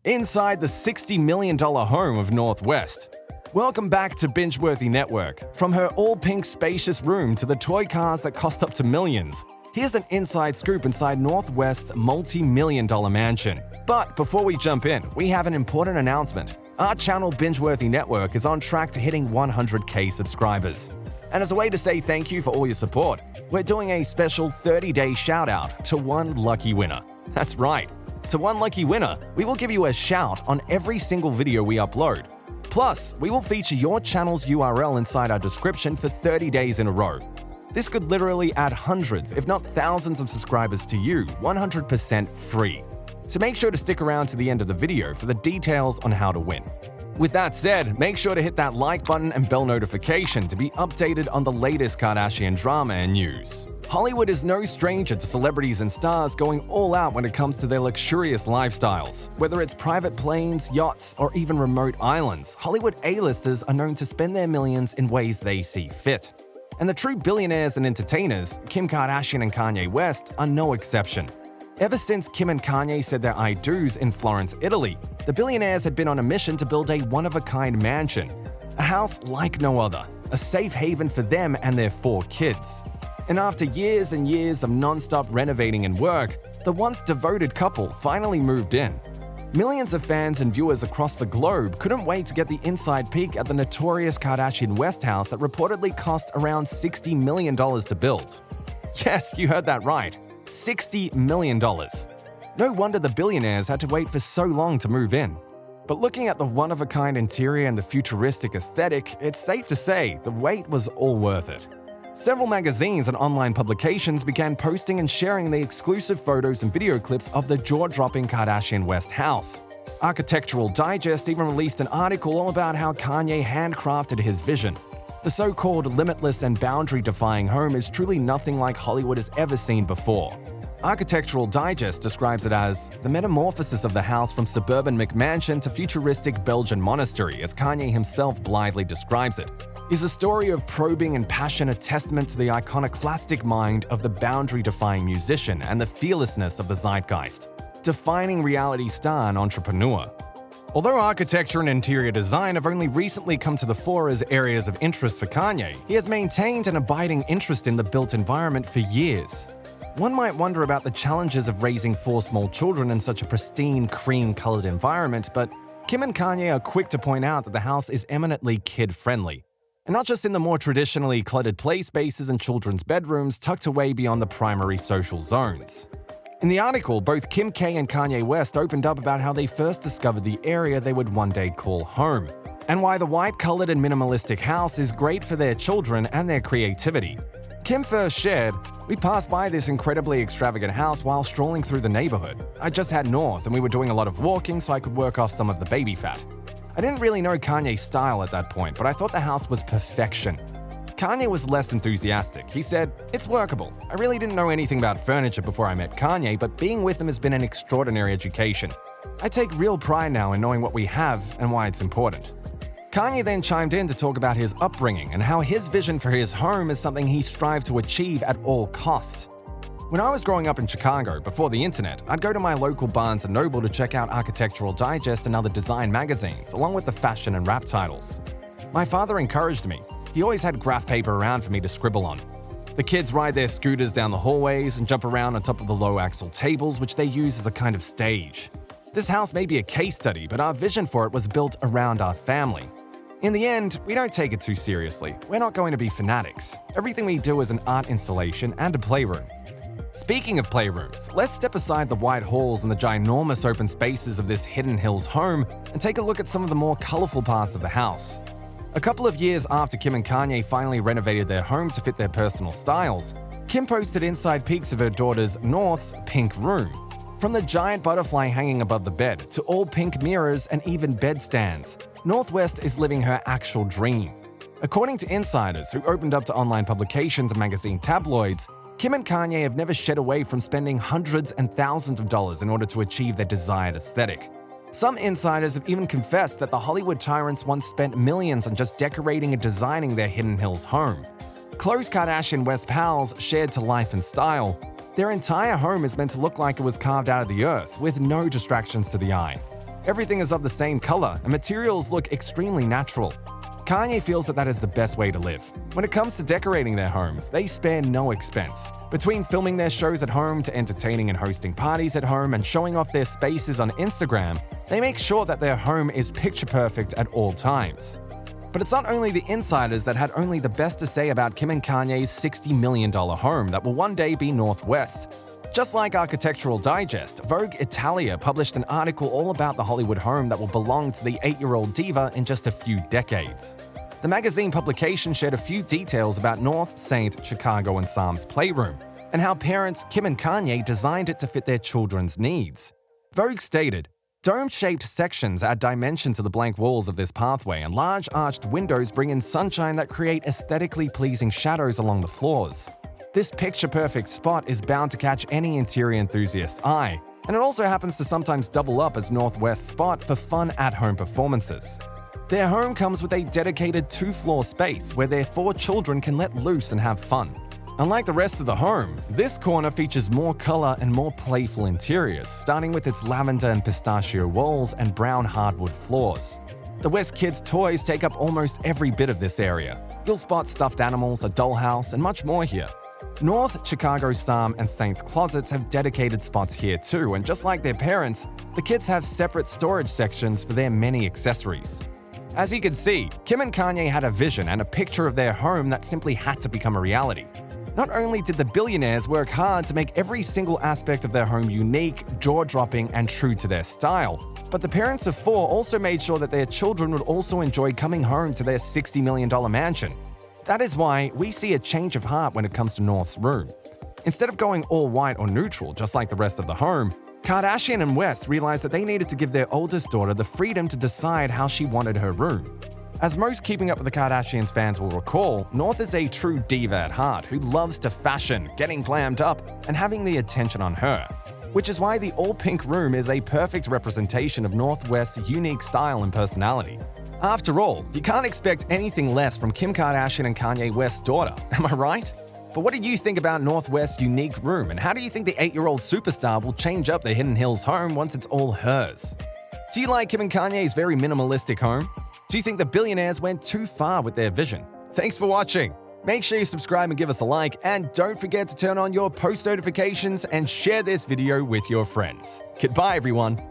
inside the $60 million home of North West. Welcome back to Binge Worthy Network. From her all-pink spacious room to the toy cars that cost up to millions, here's an inside scoop inside North West's multi-million-dollar mansion. But before we jump in, we have an important announcement. Our channel Binge Worthy Network is on track to hitting 100K subscribers. And as a way to say thank you for all your support, we're doing a special 30-day shout-out to one lucky winner. That's right. To one lucky winner, we will give you a shout on every single video we upload. Plus, we will feature your channel's URL inside our description for 30 days in a row. This could literally add hundreds, if not thousands of subscribers to you, 100% free. So make sure to stick around to the end of the video for the details on how to win. With that said, make sure to hit that like button and bell notification to be updated on the latest Kardashian drama and news. Hollywood is no stranger to celebrities and stars going all out when it comes to their luxurious lifestyles. Whether it's private planes, yachts, or even remote islands, Hollywood A-listers are known to spend their millions in ways they see fit. And the true billionaires and entertainers, Kim Kardashian and Kanye West, are no exception. Ever since Kim and Kanye said their I do's in Florence, Italy, the billionaires had been on a mission to build a one-of-a-kind mansion. A house like no other, a safe haven for them and their 4 kids. And after years and years of non-stop renovating and work, the once devoted couple finally moved in. Millions of fans and viewers across the globe couldn't wait to get the inside peek at the notorious Kardashian West house that reportedly cost around $60 million to build. Yes, you heard that right. $60 million. No wonder the billionaires had to wait for so long to move in. But looking at the one-of-a-kind interior and the futuristic aesthetic, it's safe to say the wait was all worth it. Several magazines and online publications began posting and sharing the exclusive photos and video clips of the jaw-dropping Kardashian West house. Architectural Digest even released an article all about how Kanye handcrafted his vision. The so-called limitless and boundary-defying home is truly nothing like Hollywood has ever seen before. Architectural Digest describes it as the metamorphosis of the house from suburban McMansion to futuristic Belgian monastery, as Kanye himself blithely describes it, is a story of probing and passion, a testament to the iconoclastic mind of the boundary-defying musician and the fearlessness of the zeitgeist, defining reality star and entrepreneur. Although architecture and interior design have only recently come to the fore as areas of interest for Kanye, he has maintained an abiding interest in the built environment for years. One might wonder about the challenges of raising 4 small children in such a pristine, cream-colored environment, but Kim and Kanye are quick to point out that the house is eminently kid-friendly. And not just in the more traditionally cluttered play spaces and children's bedrooms tucked away beyond the primary social zones. In the article, both Kim K and Kanye West opened up about how they first discovered the area they would one day call home, and why the white-colored and minimalistic house is great for their children and their creativity. Kim first shared, "We passed by this incredibly extravagant house while strolling through the neighborhood. I just had north and we were doing a lot of walking so I could work off some of the baby fat. I didn't really know Kanye's style at that point, but I thought the house was perfection." Kanye was less enthusiastic. He said, "It's workable. I really didn't know anything about furniture before I met Kanye, but being with him has been an extraordinary education. I take real pride now in knowing what we have and why it's important." Kanye then chimed in to talk about his upbringing and how his vision for his home is something he strived to achieve at all costs. "When I was growing up in Chicago, before the internet, I'd go to my local Barnes & Noble to check out Architectural Digest and other design magazines, along with the fashion and rap titles. My father encouraged me. He always had graph paper around for me to scribble on. The kids ride their scooters down the hallways and jump around on top of the low-axle tables, which they use as a kind of stage. This house may be a case study, but our vision for it was built around our family. In the end, we don't take it too seriously. We're not going to be fanatics. Everything we do is an art installation and a playroom." Speaking of playrooms, let's step aside the wide halls and the ginormous open spaces of this Hidden Hills home and take a look at some of the more colorful parts of the house. A couple of years after Kim and Kanye finally renovated their home to fit their personal styles, Kim posted inside peeks of her daughter's North's pink room. From the giant butterfly hanging above the bed to all pink mirrors and even bedstands, North West is living her actual dream. According to insiders who opened up to online publications and magazine tabloids, Kim and Kanye have never shied away from spending hundreds and thousands of dollars in order to achieve their desired aesthetic. Some insiders have even confessed that the Hollywood tyrants once spent millions on just decorating and designing their Hidden Hills home. Khloe Kardashian West pals shared to life and style. Their entire home is meant to look like it was carved out of the earth, with no distractions to the eye. Everything is of the same color, and materials look extremely natural. Kanye feels that is the best way to live. When it comes to decorating their homes, they spare no expense. Between filming their shows at home to entertaining and hosting parties at home and showing off their spaces on Instagram, they make sure that their home is picture perfect at all times. But it's not only the insiders that had only the best to say about Kim and Kanye's $60 million home that will one day be Northwest. Just like Architectural Digest, Vogue Italia published an article all about the Hollywood home that will belong to the 8-year-old diva in just a few decades. The magazine publication shared a few details about North, St., Chicago, and Sam's playroom, and how parents Kim and Kanye designed it to fit their children's needs. Vogue stated, "Dome-shaped sections add dimension to the blank walls of this pathway, and large arched windows bring in sunshine that create aesthetically pleasing shadows along the floors. This picture-perfect spot is bound to catch any interior enthusiast's eye, and it also happens to sometimes double up as Northwest's spot for fun at-home performances." Their home comes with a dedicated 2-floor space where their 4 children can let loose and have fun. Unlike the rest of the home, this corner features more color and more playful interiors, starting with its lavender and pistachio walls and brown hardwood floors. The West Kids' toys take up almost every bit of this area. You'll spot stuffed animals, a dollhouse, and much more here. North, Chicago, Sam, and Saint's closets have dedicated spots here too, and just like their parents, the kids have separate storage sections for their many accessories. As you can see, Kim and Kanye had a vision and a picture of their home that simply had to become a reality. Not only did the billionaires work hard to make every single aspect of their home unique, jaw-dropping, and true to their style, but the parents of 4 also made sure that their children would also enjoy coming home to their $60 million mansion. That is why we see a change of heart when it comes to North's room. Instead of going all white or neutral, just like the rest of the home, Kardashian and West realized that they needed to give their oldest daughter the freedom to decide how she wanted her room. As most Keeping Up with the Kardashians fans will recall, North is a true diva at heart who loves to fashion, getting glammed up, and having the attention on her. Which is why the all-pink room is a perfect representation of Northwest's unique style and personality. After all, you can't expect anything less from Kim Kardashian and Kanye West's daughter, am I right? But what do you think about Northwest's unique room, and how do you think the 8-year-old superstar will change up the Hidden Hills home once it's all hers? Do you like Kim and Kanye's very minimalistic home? Do you think the billionaires went too far with their vision? Thanks for watching. Make sure you subscribe and give us a like, and don't forget to turn on your post notifications and share this video with your friends. Goodbye, everyone.